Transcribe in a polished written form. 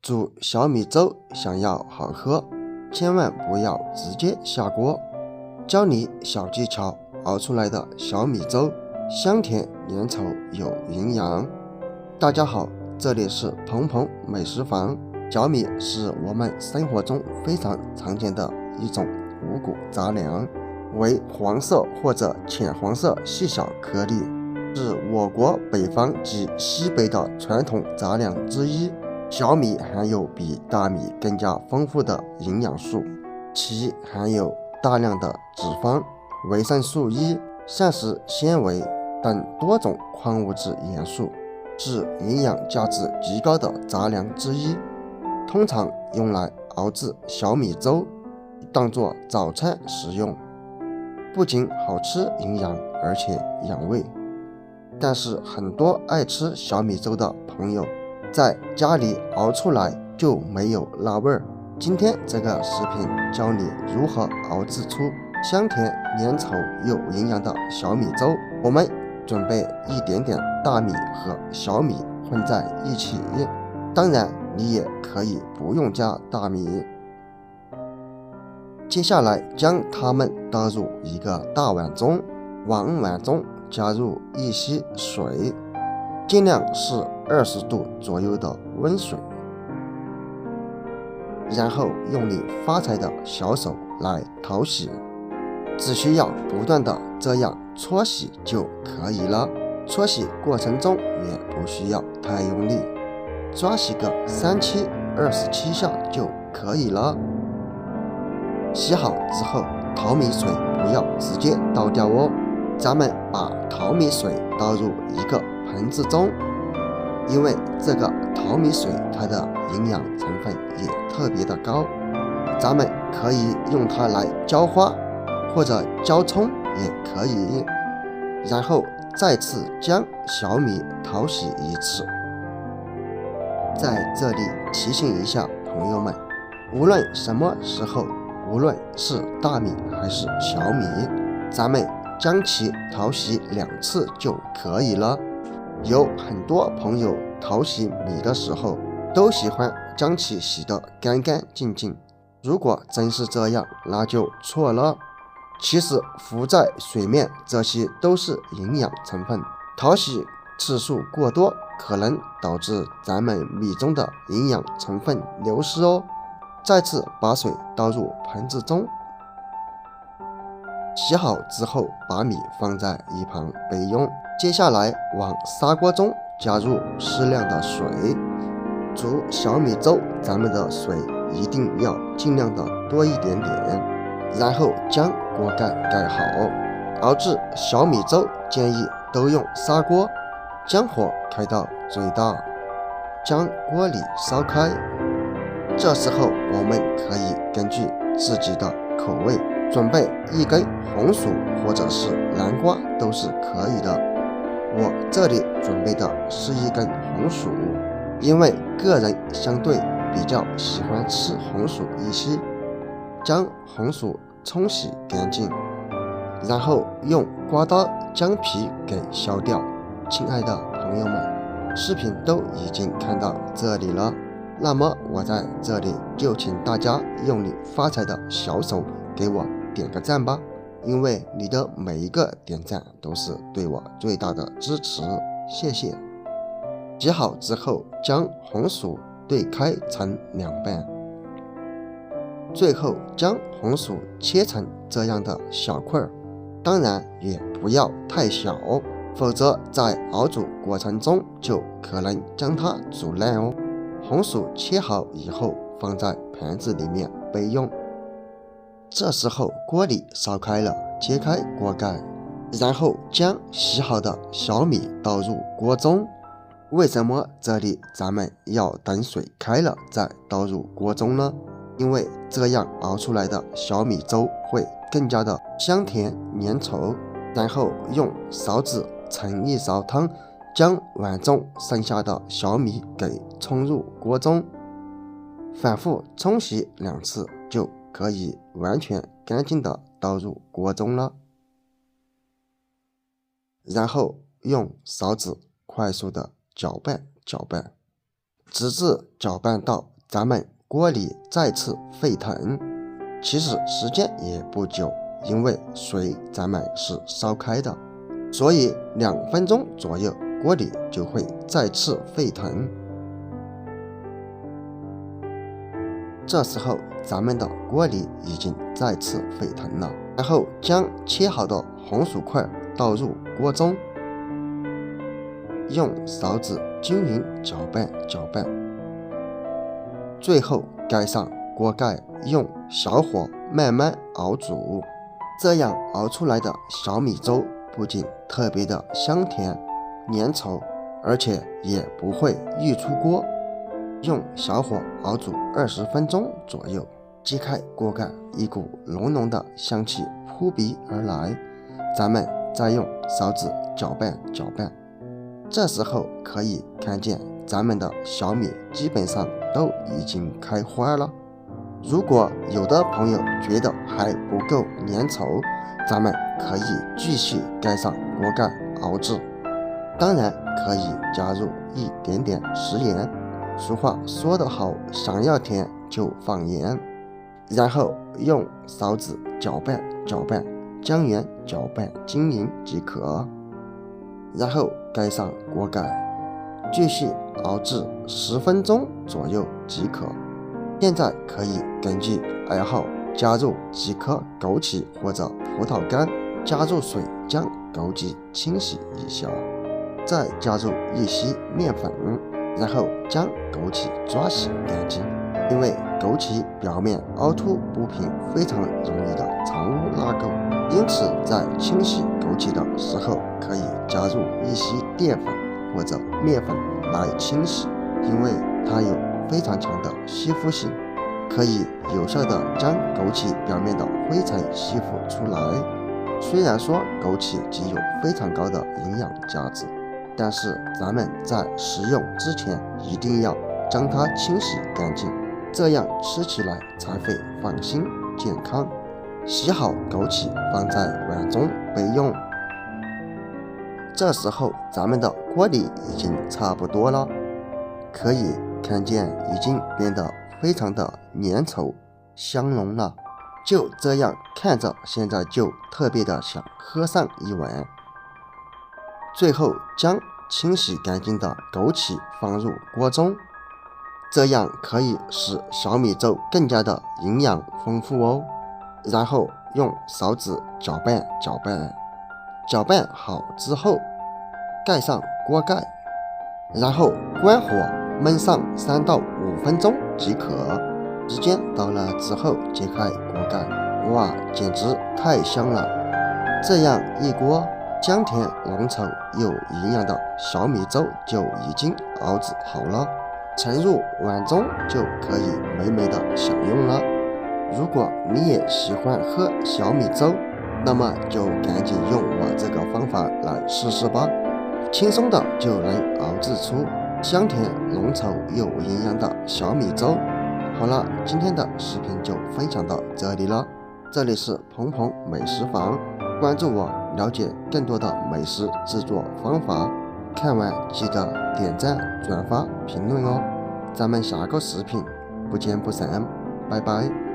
煮小米粥想要好喝，千万不要直接下锅。教你小技巧熬出来的小米粥，香甜粘稠有营养。大家好，这里是鹏鹏美食坊。小米是我们生活中非常常见的一种五谷杂粮，为黄色或者浅黄色细小颗粒，是我国北方及西北的传统杂粮之一。小米含有比大米更加丰富的营养素，其含有大量的脂肪、维生素 E、膳食纤维等多种矿物质元素，是营养价值极高的杂粮之一。通常用来熬制小米粥，当作早餐食用，不仅好吃营养，而且养胃。但是很多爱吃小米粥的朋友，在家里熬出来就没有辣味儿。今天这个视频教你如何熬制出香甜粘稠又营养的小米粥。我们准备一点点大米和小米混在一起，当然你也可以不用加大米。接下来将它们倒入一个大碗中，往碗中加入一些水，尽量是20度左右的温水，然后用你发财的小手来淘洗，只需要不断的这样搓洗就可以了。搓洗过程中也不需要太用力，抓洗个27下就可以了。洗好之后，淘米水不要直接倒掉哦，咱们把淘米水倒入一个盆子中，因为这个淘米水它的营养成分也特别的高，咱们可以用它来浇花或者浇葱也可以，然后再次将小米淘洗一次。在这里提醒一下朋友们，无论什么时候，无论是大米还是小米，咱们将其淘洗2次就可以了。有很多朋友淘洗米的时候都喜欢将其洗得干干净净，如果真是这样，那就错了。其实浮在水面这些都是营养成分，淘洗次数过多可能导致咱们米中的营养成分流失哦。再次把水倒入盆子中，洗好之后把米放在一旁备用。接下来往砂锅中加入适量的水，煮小米粥，咱们的水一定要尽量的多一点点，然后将锅盖盖好。熬制小米粥建议都用砂锅，将火开到最大，将锅里烧开。这时候我们可以根据自己的口味准备一根红薯或者是南瓜都是可以的。我这里准备的是一根红薯，因为个人相对比较喜欢吃红薯一些。将红薯冲洗干净，然后用刮刀将皮给削掉。亲爱的朋友们，视频都已经看到这里了，那么我在这里就请大家用你发财的小手给我点个赞吧，因为你的每一个点赞都是对我最大的支持，谢谢。洗好之后，将红薯对开成2半，最后将红薯切成这样的小块，当然也不要太小，否则在熬煮过程中就可能将它煮烂哦。红薯切好以后放在盘子里面备用。这时候锅里烧开了，揭开锅盖，然后将洗好的小米倒入锅中。为什么这里咱们要等水开了再倒入锅中呢？因为这样熬出来的小米粥会更加的香甜粘稠。然后用勺子盛一勺汤，将碗中剩下的小米给冲入锅中，反复冲洗2次就可以完全干净的倒入锅中了。然后用勺子快速的搅拌，直至搅拌到咱们锅里再次沸腾，其实时间也不久，因为水咱们是烧开的，所以2分钟左右锅里就会再次沸腾。这时候咱们的锅里已经再次沸腾了，然后将切好的红薯块倒入锅中，用勺子均匀搅拌搅拌，最后盖上锅盖，用小火慢慢熬煮。这样熬出来的小米粥不仅特别的香甜粘稠，而且也不会溢出锅。用小火熬煮20分钟左右，揭开锅盖，一股浓浓的香气扑鼻而来，咱们再用勺子搅拌搅拌。这时候可以看见咱们的小米基本上都已经开花了。如果有的朋友觉得还不够粘稠，咱们可以继续盖上锅盖熬制，当然可以加入一点点食盐。俗话说得好，想要甜就放盐，然后用勺子搅拌搅拌，将圆搅拌均匀即可，然后盖上锅盖，继续熬制10分钟左右即可。现在可以根据爱好加入几颗枸杞或者葡萄干，加入水将枸杞清洗一下，再加入一些面粉，然后将枸杞抓洗干净。因为枸杞表面凹凸不平，非常容易的藏污纳垢，因此在清洗枸杞的时候可以加入一些淀粉或者面粉来清洗，因为它有非常强的吸附性，可以有效的将枸杞表面的灰尘吸附出来。虽然说枸杞具有非常高的营养价值，但是咱们在食用之前一定要将它清洗干净，这样吃起来才会放心健康。洗好枸杞放在碗中备用。这时候咱们的锅里已经差不多了，可以看见已经变得非常的粘稠香浓了，就这样看着现在就特别的想喝上一碗。最后将清洗干净的枸杞放入锅中，这样可以使小米粥更加的营养丰富哦。然后用勺子搅拌搅拌，搅拌好之后盖上锅盖，然后关火焖上3到5分钟即可。时间到了之后揭开锅盖，哇，简直太香了！这样一锅香甜浓稠又营养的小米粥就已经熬制好了，盛入碗中就可以美美的享用了。如果你也喜欢喝小米粥，那么就赶紧用我这个方法来试试吧，轻松的就能熬制出香甜浓稠又营养的小米粥。好了，今天的视频就分享到这里了，这里是鹏鹏美食房，关注我了解更多的美食制作方法，看完记得点赞转发评论哦，咱们下个视频不见不散，拜拜。